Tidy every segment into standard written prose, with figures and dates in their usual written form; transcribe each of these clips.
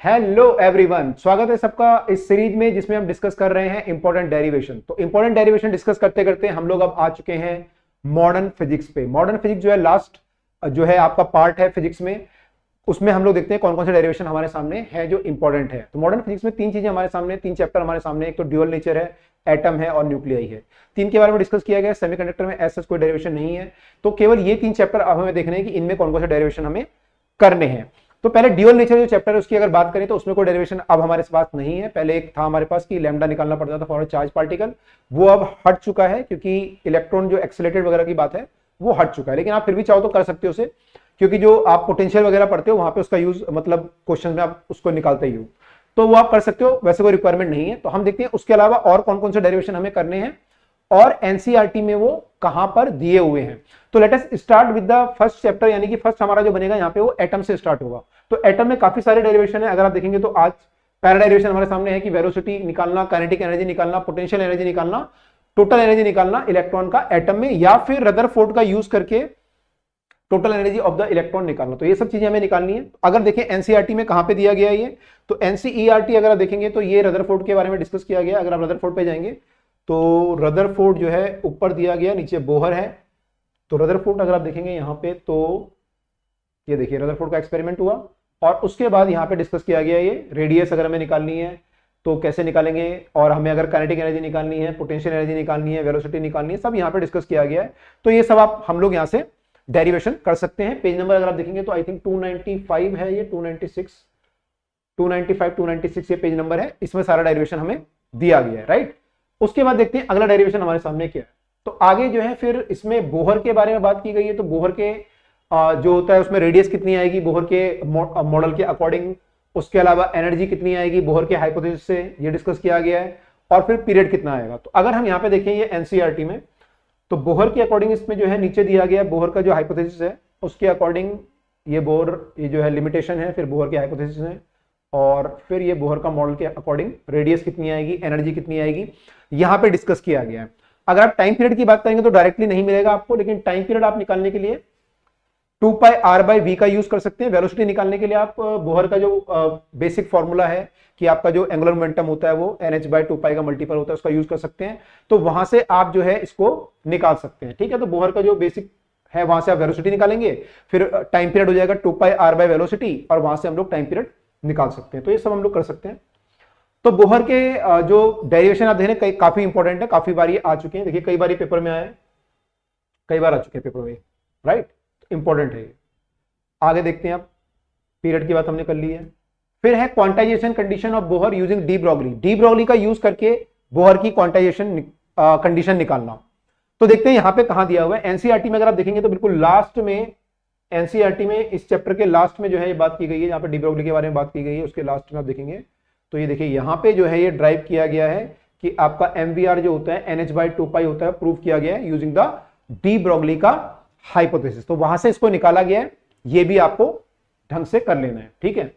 Hello everyone, स्वागत है सबका इस सीरीज में जिसमें हम डिस्कस कर रहे हैं इंपॉर्टेंट डेरिवेशन। तो इंपॉर्टेंट डेरिवेशन डिस्कस करते करते हम लोग अब आ चुके हैं मॉडर्न फिजिक्स पे। मॉडर्न फिजिक्स जो है लास्ट जो है आपका पार्ट है फिजिक्स में, उसमें हम लोग देखते हैं कौन कौन से डेरिवेशन हमारे सामने है जो इंपॉर्टेंट है। तो मॉडर्न फिजिक्स में तीन चीजें हमारे सामने, तीन चैप्टर हमारे सामने, एक तो ड्यूअल नेचर है, एटम है और न्यूक्लियाई है। तीन के बारे में डिस्कस किया गया। सेमीकंडक्टर में ऐसा कोई डेरिवेशन नहीं है, तो केवल ये तीन चैप्टर अब हमें देखने हैं कि इनमें कौन कौन से डेरिवेशन हमें करने हैं। तो पहले ड्यूअल नेचर जो चैप्टर है उसकी अगर बात करें तो उसमें कोई डेरिवेशन अब हमारे पास नहीं है। पहले एक था हमारे पास कि लैम्डा निकालना पड़ता था फॉर चार्ज पार्टिकल, वो अब हट चुका है क्योंकि इलेक्ट्रॉन जो एक्सेलरेटेड वगैरह की बात है वो हट चुका है। लेकिन आप फिर भी चाहो तो कर सकते हो उसे, क्योंकि जो आप पोटेंशियल वगैरह पढ़ते हो वहां पे उसका यूज मतलब क्वेश्चन में आप उसको निकालते ही हो, तो वो आप कर सकते हो, वैसे कोई रिक्वायरमेंट नहीं है। तो हम देखते हैं उसके अलावा और कौन कौन से डेरिवेशन हमें करने हैं और एनसीईआरटी में वो कहां पर दिए हुए हैं। तो let us start with the first chapter, यानी कि फर्स्ट हमारा जो बनेगा यहाँ पे वो एटम से स्टार्ट होगा। तो एटम में काफी सारे डेरिवेशन है। अगर आप देखेंगे तो आज पहला डेरिवेशन हमारे सामने है कि वेलोसिटी निकालना, काइनेटिक एनर्जी निकालना, पोटेंशियल एनर्जी निकालना, टोटल एनर्जी निकालना इलेक्ट्रॉन का एटम में, या फिर रदरफोर्ड का यूज करके total energy of the electron निकालना। तो ये सब चीजें हमें निकालनी है। अगर देखें एनसीईआरटी में कहां पे दिया गया है ये, तो एनसीईआरटी अगर आप देखेंगे तो ये रदरफोर्ड के बारे में डिस्कस किया गया। अगर आप रदरफोर्ड पे जाएंगे तो रदरफोर्ड जो है ऊपर दिया गया, नीचे बोहर है। तो रदरफोर्ड अगर आप देखेंगे यहाँ पे तो ये देखिए रदरफोर्ड का एक्सपेरिमेंट हुआ और उसके बाद यहाँ पे डिस्कस किया गया ये रेडियस अगर हमें निकालनी है तो कैसे निकालेंगे, और हमें अगर काइनेटिक एनर्जी निकालनी है, पोटेंशियल एनर्जी निकालनी है, वेलोसिटी निकालनी है, सब यहाँ पे डिस्कस किया गया है। तो ये सब हम लोग यहाँ से डेरिवेशन कर सकते हैं। पेज नंबर अगर आप देखेंगे तो आई थिंक 295 है, ये 296 ये पेज नंबर है। इसमें सारा डेरिवेशन हमें दिया गया है, राइट। उसके बाद देखते हैं अगला डेरिवेशन हमारे सामने क्या है। तो आगे जो है फिर इसमें बोहर के बारे में बात की गई है। तो बोहर के जो होता है उसमें रेडियस कितनी आएगी बोहर के मॉडल के अकॉर्डिंग, उसके अलावा एनर्जी कितनी आएगी बोहर के हाइपोथेसिस से, ये डिस्कस किया गया है, और फिर पीरियड कितना आएगा। तो अगर हम यहाँ पे देखें ये एनसीईआरटी में, तो बोहर के अकॉर्डिंग इसमें जो है नीचे दिया गया बोहर का जो हाइपोथेसिस है उसके अकॉर्डिंग ये बोहर ये जो है लिमिटेशन है, फिर बोहर के हाइपोथेसिस है, और फिर ये बोहर का मॉडल के अकॉर्डिंग रेडियस कितनी आएगी, एनर्जी कितनी आएगी, यहां पे डिस्कस किया गया है। अगर आप टाइम पीरियड की बात करेंगे तो डायरेक्टली नहीं मिलेगा आपको, लेकिन टाइम पीरियड आप निकालने के लिए 2πr/v का यूज कर सकते हैं। वेलोसिटी निकालने के लिए आप बोहर का जो बेसिक फॉर्मूला है कि आपका जो एंगुलर मोमेंटम होता है वो nh/2π का मल्टीपल होता है, उसका यूज कर सकते हैं। तो वहां से आप जो है इसको निकाल सकते हैं, ठीक है। तो बोहर का जो बेसिक है वहां से आप वेलोसिटी निकालेंगे, फिर टाइम पीरियड हो जाएगा 2πr/वेलोसिटी, और वहां से हम लोग टाइम पीरियड निकाल सकते हैं। तो ये सब हम लोग कर सकते हैं। तो बोहर के जो डेरिवेशन आप देखें कई काफी इंपॉर्टेंट है, काफी बार ये आ चुके हैं। देखिए कई बार पेपर में आए, कई बार आ चुके हैं पेपर में, राइट। इंपॉर्टेंट है। आगे देखते हैं आप, पीरियड की बात हमने कर ली है। फिर है quantization condition of Bohr using de Broglie. De Broglie का यूज करके बोहर की क्वांटाइजेशन कंडीशन निकालना। तो देखते हैं यहां पे कहां दिया हुआ है। एनसीईआरटी में अगर आप देखेंगे तो बिल्कुल लास्ट में, एनसीईआरटी में इस चैप्टर के लास्ट में जो है ये बात की गई है, यहाँ पे डी ब्रॉगली के बारे में बात की गई है। उसके लास्ट में आप देखेंगे तो ये देखिए यहाँ पे जो है ये ड्राइव किया गया है कि आपका एमवीआर जो होता है nh/2π होता है, प्रूव किया गया है यूजिंग द डी ब्रॉगली का हाइपोथेसिस। तो वहां से इसको निकाला गया है, ये भी आपको ढंग से कर लेना है, ठीक है।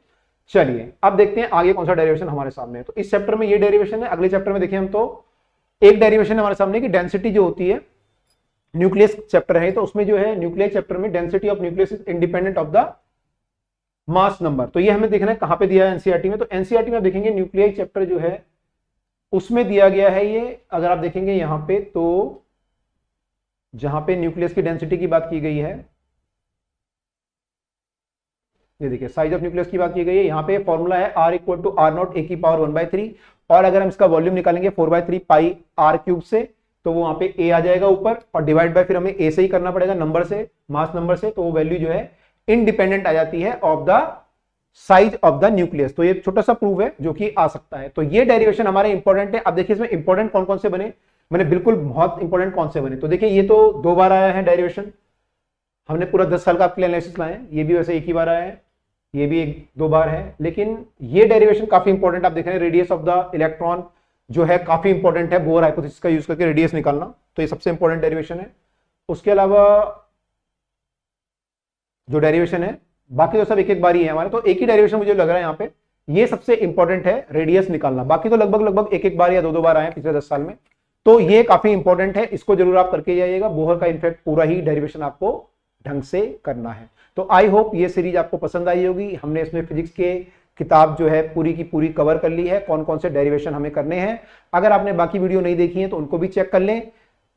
चलिए अब देखते हैं आगे कौन सा डेरिवेशन हमारे सामने है। तो इस चैप्टर में ये डेरिवेशन है। अगले चैप्टर में देखिए हम तो एक डेरिवेशन हमारे सामने की डेंसिटी जो होती है, न्यूक्लियस चैप्टर है, तो उसमें जो है न्यूक्लियस चैप्टर में density of nucleus is independent of the mass number. तो ये हमें देखना है कहां पे दिया है एनसीईआरटी में। तो एनसीईआरटी में देखेंगे न्यूक्लियस चैप्टर जो है उसमें दिया गया है ये। अगर आप देखेंगे यहां पे तो जहां पे न्यूक्लियस की डेंसिटी की बात की गई है, ये देखिए साइज ऑफ न्यूक्लियस की बात की गई है। यहाँ पे फॉर्मूला है R = R0 a⁻⁴, और अगर हम इसका वॉल्यूम निकालेंगे 4/3πr³ से, तो वो वहां पे a आ जाएगा ऊपर, और डिवाइड बाय फिर हमें a से ही करना पड़ेगा नंबर से, मास नंबर से। तो वो वैल्यू जो है इंडिपेंडेंट आ जाती है of the size of the nucleus. तो ये छोटा सा प्रूफ है जो कि आ सकता है। तो ये डेरिवेशन हमारे इंपॉर्टेंट है। अब देखिए इसमें इंपॉर्टेंट कौन कौन से बने, मैंने बिल्कुल बहुत इंपॉर्टेंट कौन से बने। तो देखिए ये तो 2 बार आया है डेरिवेशन, हमने पूरा 10 साल का आपके लिए एनालिसिस लाए हैं। ये भी वैसे एक ही बार आया है, ये भी 1-2 बार है, लेकिन ये डेरिवेशन काफी इंपॉर्टेंट। आप देख रहे हैं रेडियस ऑफ द इलेक्ट्रॉन जो है काफी इंपॉर्टेंट है, बोहर हाइपोथेसिस का यूज करके रेडियस निकालना। तो ये सबसे इंपॉर्टेंट डेरिवेशन है। उसके अलावा जो डेरिवेशन है बाकी तो सब एक एक बार ही है हमारे। तो एक ही डेरिवेशन मुझे लग रहा है यहाँ पे ये सबसे इंपॉर्टेंट है, रेडियस निकालना। बाकी तो लगभग एक एक बार या 2-2 बार आए पिछले 10 साल में। तो ये काफी इंपॉर्टेंट है, इसको जरूर आप करके जाइएगा। बोहर का इनफैक्ट पूरा ही डेरिवेशन आपको ढंग से करना है। तो आई होप ये सीरीज आपको पसंद आई होगी। हमने इसमें फिजिक्स के किताब जो है पूरी की पूरी कवर कर ली है, कौन कौन से डेरिवेशन हमें करने हैं। अगर आपने बाकी वीडियो नहीं देखी है तो उनको भी चेक कर लें,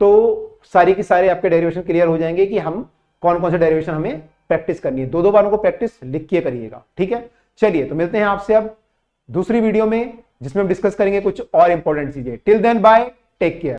तो सारी की सारे आपके डेरिवेशन क्लियर हो जाएंगे कि हम कौन कौन से डेरिवेशन हमें प्रैक्टिस करनी है। 2-2 बार उनको प्रैक्टिस लिख के करिएगा, ठीक है। चलिए तो मिलते हैं आपसे अब दूसरी वीडियो में, जिसमें हम डिस्कस करेंगे कुछ और इंपॉर्टेंट चीजें। Till then bye, take care.